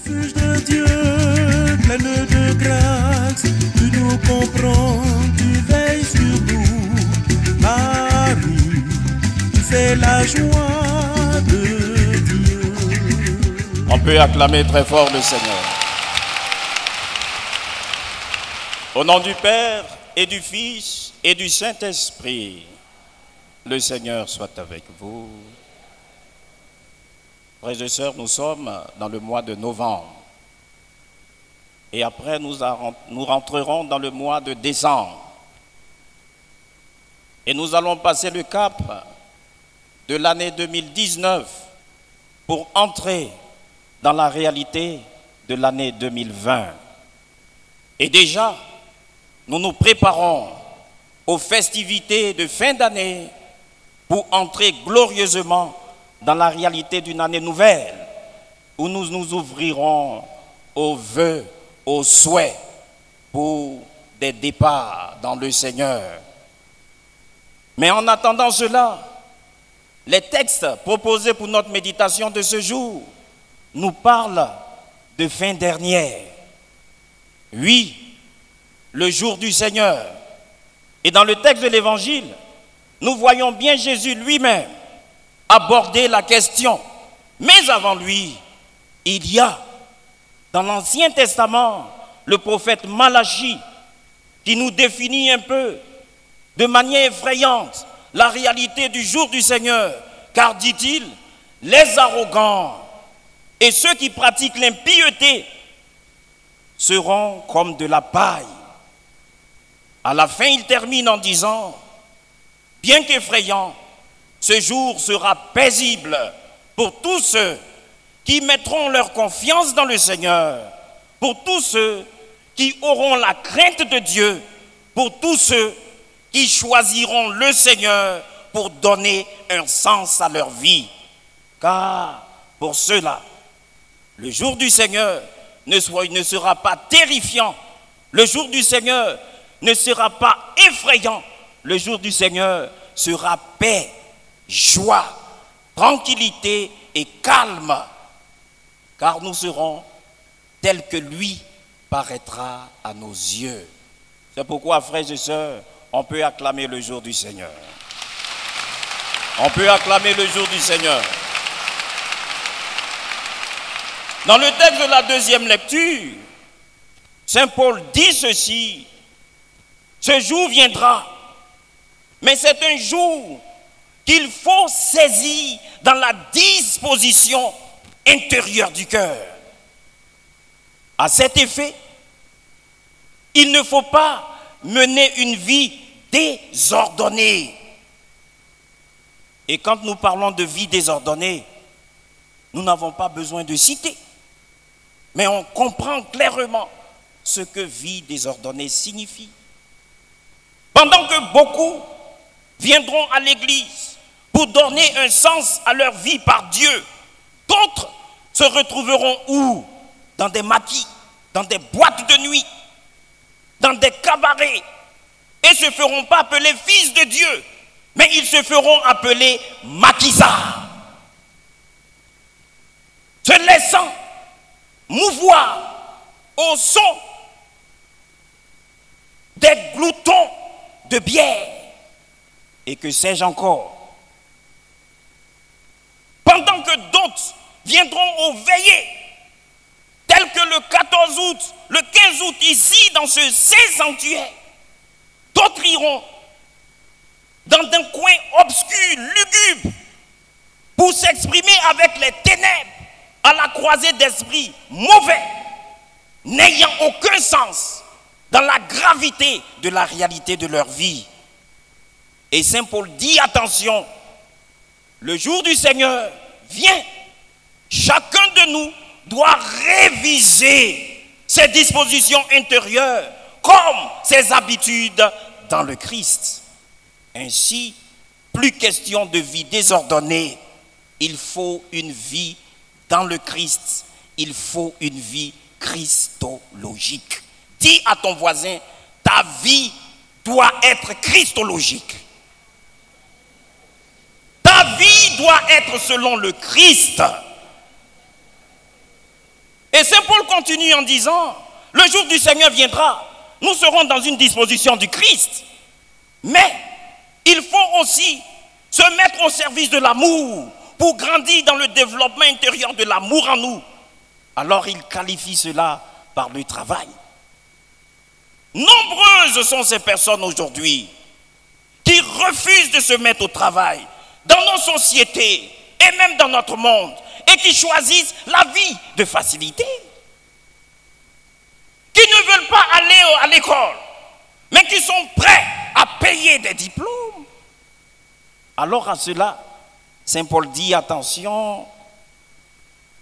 Refuge de Dieu, pleine de grâce, tu nous comprends, tu veilles sur nous. Marie, tu fais la joie de Dieu. On peut acclamer très fort le Seigneur. Au nom du Père et du Fils et du Saint-Esprit, le Seigneur soit avec vous. Frères et sœurs, nous sommes dans le mois de novembre. Et après, nous rentrerons dans le mois de décembre. Et nous allons passer le cap de l'année 2019 pour entrer dans la réalité de l'année 2020. Et déjà, nous nous préparons aux festivités de fin d'année pour entrer glorieusement dans la réalité d'une année nouvelle, où nous nous ouvrirons aux vœux, aux souhaits pour des départs dans le Seigneur. Mais en attendant cela, les textes proposés pour notre méditation de ce jour nous parlent de fin dernière. Oui, le jour du Seigneur. Et dans le texte de l'Évangile, nous voyons bien Jésus lui-même aborder la question. Mais avant lui, il y a dans l'Ancien Testament le prophète Malachie qui nous définit un peu de manière effrayante la réalité du jour du Seigneur. Car, dit-il, les arrogants et ceux qui pratiquent l'impiété seront comme de la paille. À la fin, il termine en disant, bien qu'effrayant, ce jour sera paisible pour tous ceux qui mettront leur confiance dans le Seigneur, pour tous ceux qui auront la crainte de Dieu, pour tous ceux qui choisiront le Seigneur pour donner un sens à leur vie. Car pour ceux-là, le jour du Seigneur ne sera pas terrifiant, le jour du Seigneur ne sera pas effrayant, le jour du Seigneur sera paix, joie, tranquillité et calme, car nous serons tels que lui paraîtra à nos yeux. C'est pourquoi, frères et sœurs, on peut acclamer le jour du Seigneur. On peut acclamer le jour du Seigneur. Dans le texte de la deuxième lecture, Saint Paul dit ceci: ce jour viendra, mais c'est un jour qu'il faut saisir dans la disposition intérieure du cœur. À cet effet, il ne faut pas mener une vie désordonnée. Et quand nous parlons de vie désordonnée, nous n'avons pas besoin de citer, mais on comprend clairement ce que vie désordonnée signifie. Pendant que beaucoup viendront à l'église pour donner un sens à leur vie par Dieu, d'autres se retrouveront où? Dans des maquis, dans des boîtes de nuit, dans des cabarets, et ne se feront pas appeler fils de Dieu, mais ils se feront appeler maquisards, se laissant mouvoir au son des gloutons de bière, et que sais-je encore. Pendant que d'autres viendront aux veillées, telles que le 14 août, le 15 août, ici, dans ce sanctuaire, d'autres iront dans un coin obscur, lugubre, pour s'exprimer avec les ténèbres à la croisée d'esprits mauvais, n'ayant aucun sens dans la gravité de la réalité de leur vie. Et Saint Paul dit, attention, le jour du Seigneur vient. Chacun de nous doit réviser ses dispositions intérieures comme ses habitudes dans le Christ. Ainsi, plus question de vie désordonnée, il faut une vie dans le Christ, il faut une vie christologique. Dis à ton voisin, ta vie doit être christologique. Ta vie doit être selon le Christ. Et Saint continue en disant, le jour du Seigneur viendra, nous serons dans une disposition du Christ. Mais il faut aussi se mettre au service de l'amour pour grandir dans le développement intérieur de l'amour en nous. Alors il qualifie cela par le travail. Nombreuses sont ces personnes aujourd'hui qui refusent de se mettre au travail dans nos sociétés et même dans notre monde et qui choisissent la vie de facilité, qui ne veulent pas aller à l'école, mais qui sont prêts à payer des diplômes. Alors à cela, Saint Paul dit, attention,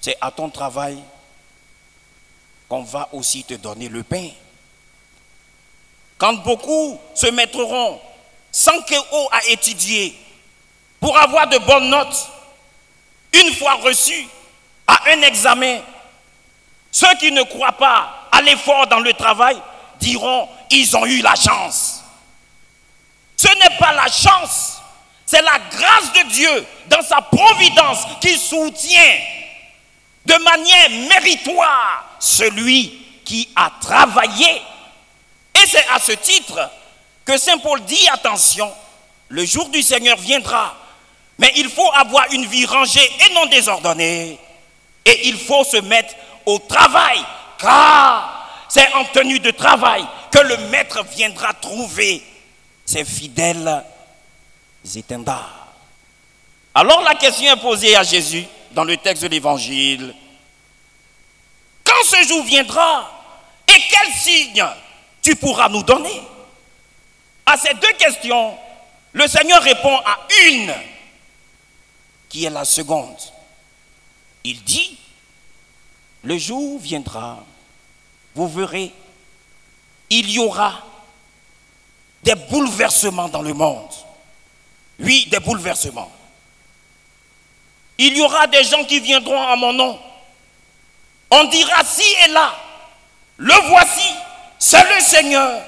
c'est à ton travail qu'on va aussi te donner le pain. Quand beaucoup se mettront sans que haut à étudier pour avoir de bonnes notes, une fois reçus à un examen, ceux qui ne croient pas à l'effort dans le travail diront, ils ont eu la chance. Ce n'est pas la chance, c'est la grâce de Dieu dans sa providence qui soutient de manière méritoire celui qui a travaillé. Et c'est à ce titre que Saint Paul dit, attention, le jour du Seigneur viendra, mais il faut avoir une vie rangée et non désordonnée. Et il faut se mettre au travail, car c'est en tenue de travail que le maître viendra trouver ses fidèles étendards. Alors la question est posée à Jésus dans le texte de l'Évangile. Quand ce jour viendra, et quel signe tu pourras nous donner? À ces deux questions, le Seigneur répond à une, qui est la seconde. Il dit, le jour viendra, vous verrez, il y aura des bouleversements dans le monde. Oui, des bouleversements. Il y aura des gens qui viendront en mon nom. On dira ci et là, le voici, c'est le Seigneur.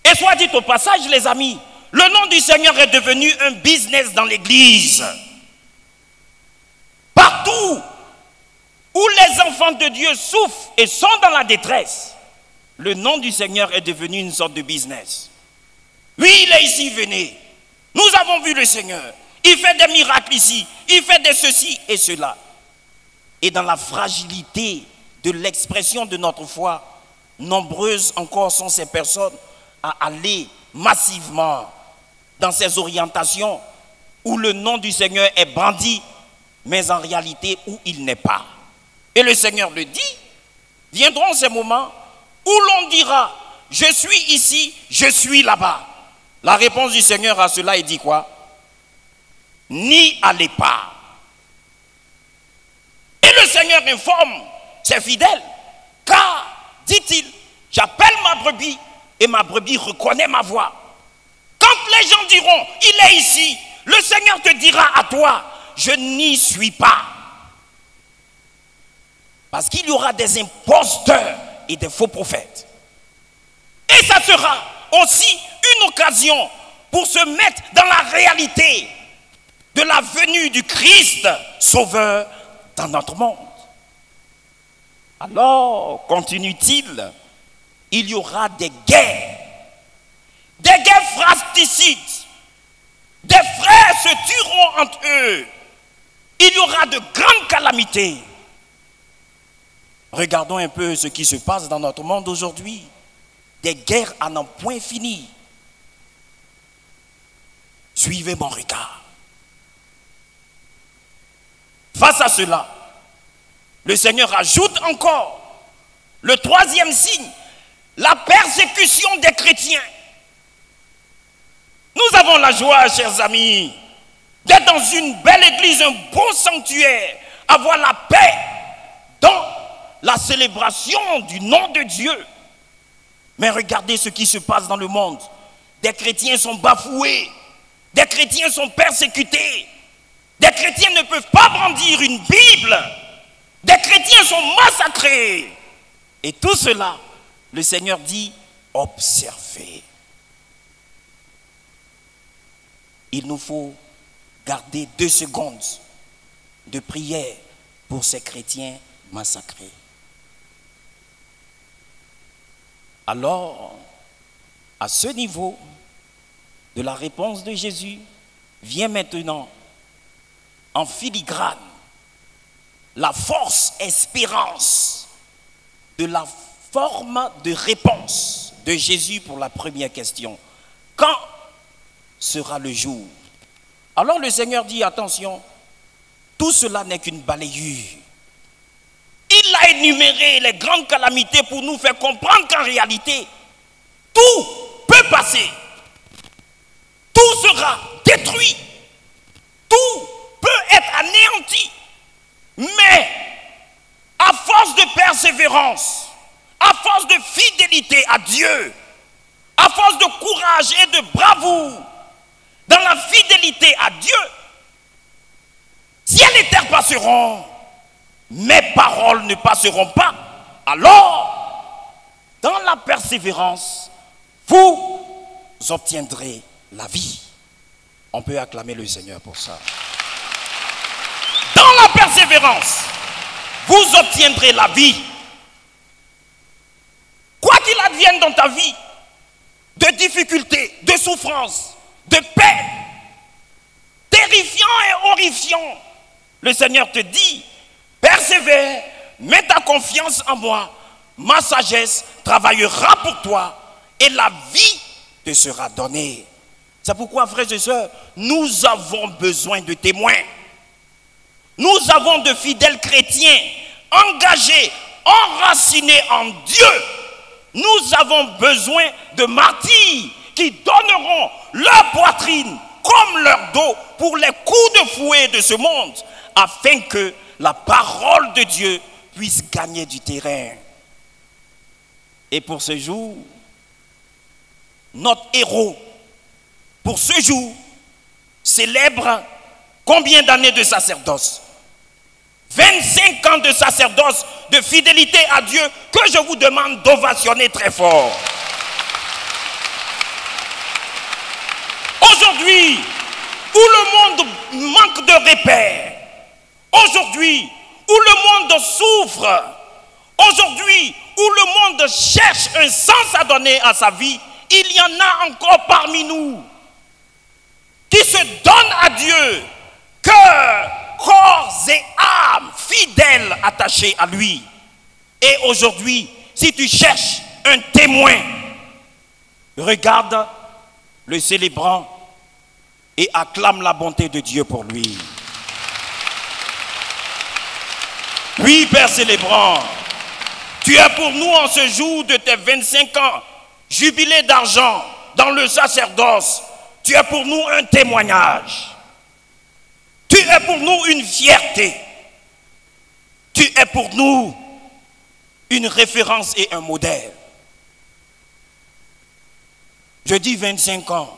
Et soit dit au passage, les amis, le nom du Seigneur est devenu un business dans l'église. Partout où les enfants de Dieu souffrent et sont dans la détresse, le nom du Seigneur est devenu une sorte de business. Oui, il est ici, venez. Nous avons vu le Seigneur. Il fait des miracles ici. Il fait de ceci et cela. Et dans la fragilité de l'expression de notre foi, nombreuses encore sont ces personnes à aller massivement dans ces orientations où le nom du Seigneur est brandi, mais en réalité où il n'est pas. Et le Seigneur le dit, viendront ces moments où l'on dira, je suis ici, je suis là-bas. La réponse du Seigneur à cela, il dit quoi? N'y allez pas. Et le Seigneur informe ses fidèles, car, dit-il, j'appelle ma brebis et ma brebis reconnaît ma voix. Quand les gens diront, il est ici, le Seigneur te dira à toi, je n'y suis pas. Parce qu'il y aura des imposteurs et des faux prophètes. Et ça sera aussi une occasion pour se mettre dans la réalité de la venue du Christ Sauveur dans notre monde. Alors, continue-t-il, il y aura des guerres fratricides, des frères se tueront entre eux, il y aura de grandes calamités. Regardons un peu ce qui se passe dans notre monde aujourd'hui. Des guerres à n'en point finir. Suivez mon regard. Face à cela, le Seigneur ajoute encore le troisième signe, la persécution des chrétiens. Nous avons la joie, chers amis, d'être dans une belle église, un beau sanctuaire, avoir la paix dans la célébration du nom de Dieu. Mais regardez ce qui se passe dans le monde. Des chrétiens sont bafoués, des chrétiens sont persécutés, des chrétiens ne peuvent pas brandir une Bible, des chrétiens sont massacrés. Et tout cela, le Seigneur dit, observez. Il nous faut garder 2 secondes de prière pour ces chrétiens massacrés. Alors, à ce niveau de la réponse de Jésus, vient maintenant en filigrane la force espérance de la forme de réponse de Jésus pour la première question. Quand sera le jour? Alors le Seigneur dit, attention, tout cela n'est qu'une balayure. Il a énuméré les grandes calamités pour nous faire comprendre qu'en réalité, tout peut passer. Tout sera détruit. Tout peut être anéanti. Mais, à force de persévérance, à force de fidélité à Dieu, à force de courage et de bravoure, dans la fidélité à Dieu, ciel et terre passeront, mes paroles ne passeront pas. Alors, dans la persévérance, vous obtiendrez la vie. On peut acclamer le Seigneur pour ça. Dans la persévérance, vous obtiendrez la vie. Quoi qu'il advienne dans ta vie, de difficultés, de souffrances, de paix, terrifiant et horrifiant, le Seigneur te dit, persévère, mets ta confiance en moi, ma sagesse travaillera pour toi et la vie te sera donnée. C'est pourquoi, frères et sœurs, nous avons besoin de témoins. Nous avons de fidèles chrétiens engagés, enracinés en Dieu. Nous avons besoin de martyrs qui donneront leur poitrine comme leur dos pour les coups de fouet de ce monde, afin que la parole de Dieu puisse gagner du terrain. Et pour ce jour, notre héros, pour ce jour, célèbre combien d'années de sacerdoce? 25 ans de sacerdoce, de fidélité à Dieu, que je vous demande d'ovationner très fort. Aujourd'hui, où le monde manque de repères, aujourd'hui, où le monde souffre, aujourd'hui, où le monde cherche un sens à donner à sa vie, il y en a encore parmi nous qui se donnent à Dieu, cœur, corps et âme, fidèles, attachés à lui. Et aujourd'hui, si tu cherches un témoin, regarde le célébrant et acclame la bonté de Dieu pour lui. Oui, Père célébrant, tu es pour nous en ce jour de tes 25 ans, jubilé d'argent dans le sacerdoce, tu es pour nous un témoignage. Tu es pour nous une fierté. Tu es pour nous une référence et un modèle. Je dis 25 ans.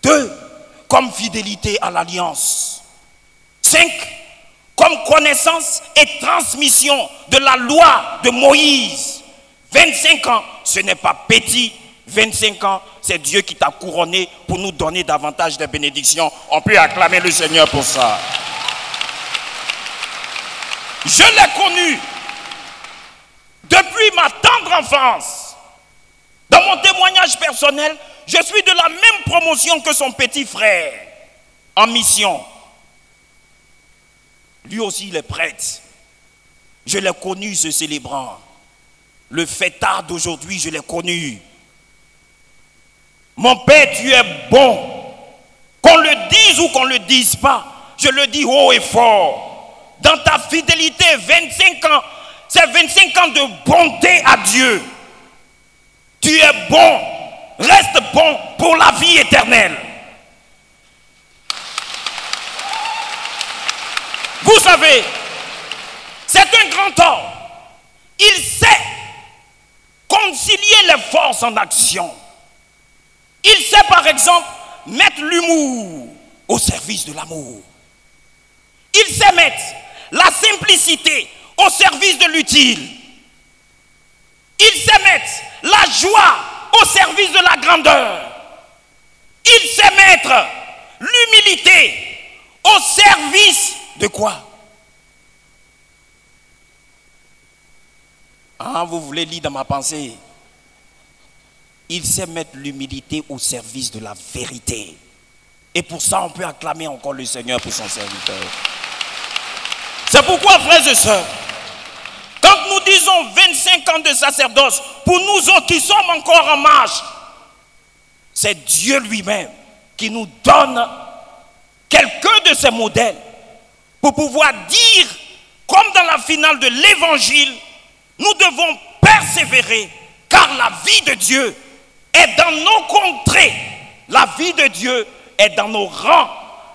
2, comme fidélité à l'alliance. 5, comme connaissance et transmission de la loi de Moïse. 25 ans, ce n'est pas petit. 25 ans, c'est Dieu qui t'a couronné pour nous donner davantage de bénédictions. On peut acclamer le Seigneur pour ça. Je l'ai connu depuis ma tendre enfance. Dans mon témoignage personnel, je suis de la même promotion que son petit frère en mission. Lui aussi, il est prêtre. Je l'ai connu, ce célébrant. Le fêtard d'aujourd'hui, je l'ai connu. Mon Père, tu es bon. Qu'on le dise ou qu'on ne le dise pas, je le dis haut et fort. Dans ta fidélité, 25 ans, c'est 25 ans de bonté à Dieu. Tu es bon. Reste bon pour la vie éternelle. Vous savez, c'est un grand homme. Il sait concilier les forces en action. Il sait par exemple mettre l'humour au service de l'amour. Il sait mettre la simplicité au service de l'utile. Il sait mettre la joie au service de la grandeur. Il sait mettre l'humilité au service de quoi? Ah, vous voulez lire dans ma pensée? il sait mettre l'humilité au service de la vérité. Et pour ça, on peut acclamer encore le Seigneur pour son serviteur. C'est pourquoi, frères et sœurs, quand nous disons 25 ans de sacerdoce, pour nous autres qui sommes encore en marche, c'est Dieu lui-même qui nous donne quelques de ses modèles pour pouvoir dire, comme dans la finale de l'évangile, nous devons persévérer, car la vie de Dieu est dans nos contrées, la vie de Dieu est dans nos rangs,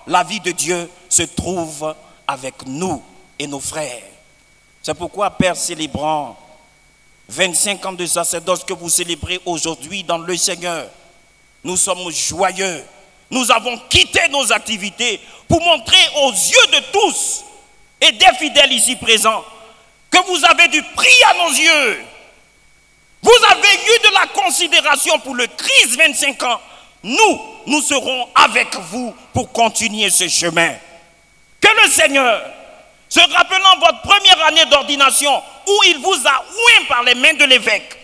la vie de Dieu se trouve avec nous et nos frères. C'est pourquoi, Père, célébrant 25 ans de sacerdoce que vous célébrez aujourd'hui dans le Seigneur, nous sommes joyeux. Nous avons quitté nos activités pour montrer aux yeux de tous et des fidèles ici présents que vous avez du prix à nos yeux. Vous avez eu de la considération pour le Christ 25 ans. Nous serons avec vous pour continuer ce chemin. Que le Seigneur, se rappelant votre première année d'ordination où il vous a oint par les mains de l'évêque,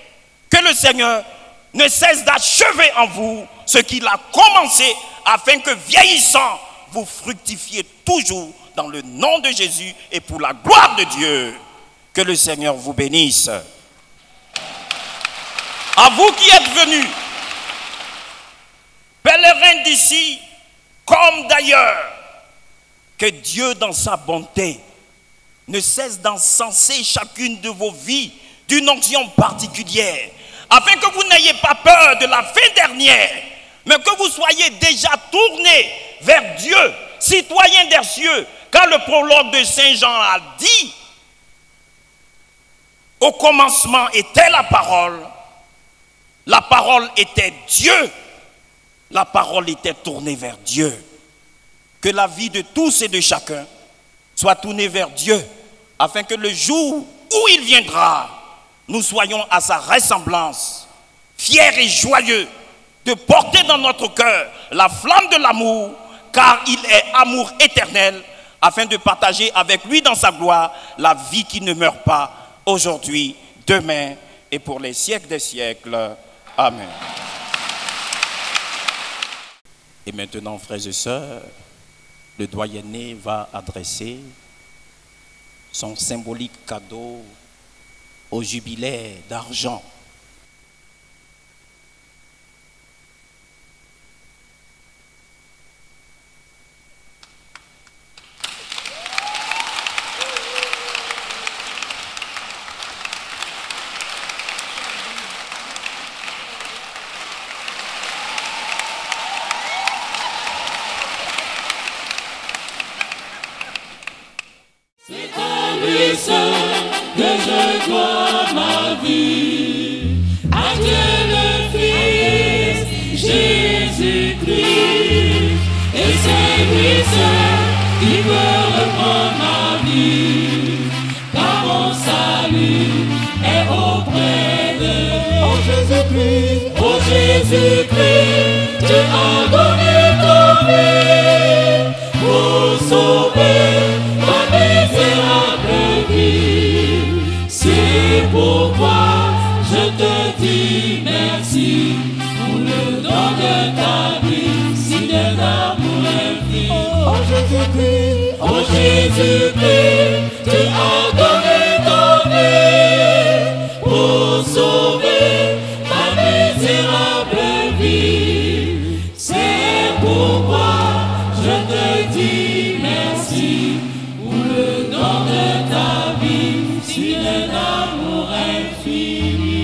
que le Seigneur ne cesse d'achever en vous ce qu'il a commencé, afin que vieillissant, vous fructifiez toujours dans le nom de Jésus et pour la gloire de Dieu. Que le Seigneur vous bénisse. À vous qui êtes venus, pèlerins d'ici comme d'ailleurs, que Dieu dans sa bonté ne cesse d'encenser chacune de vos vies d'une onction particulière, afin que vous n'ayez pas peur de la fin dernière, mais que vous soyez déjà tournés vers Dieu, citoyens des cieux, car le prologue de Saint Jean a dit, au commencement était la parole était Dieu, la parole était tournée vers Dieu. Que la vie de tous et de chacun soit tournée vers Dieu, afin que le jour où il viendra, nous soyons à sa ressemblance, fiers et joyeux de porter dans notre cœur la flamme de l'amour, car il est amour éternel, afin de partager avec lui dans sa gloire la vie qui ne meurt pas, aujourd'hui, demain et pour les siècles des siècles. Amen. Et maintenant, frères et sœurs, le doyenné va adresser son symbolique cadeau au jubilaire d'argent. Que je dois ma vie à Dieu le Fils, Jésus-Christ, et c'est lui seul qui peut reprendre ma vie, car mon salut est auprès de Jésus-Christ. Oh Jésus-Christ, tu as donné ton vie pour sauver ma misérable vie. C'est pourquoi je te dis merci pour le don de ta vie, si d'un amour infini. Oh Jésus-Christ, tu as donné ton vie pour sauver ma misérable vie. C'est pourquoi je te dis merci pour le don de ta vie, si d'un amour infini.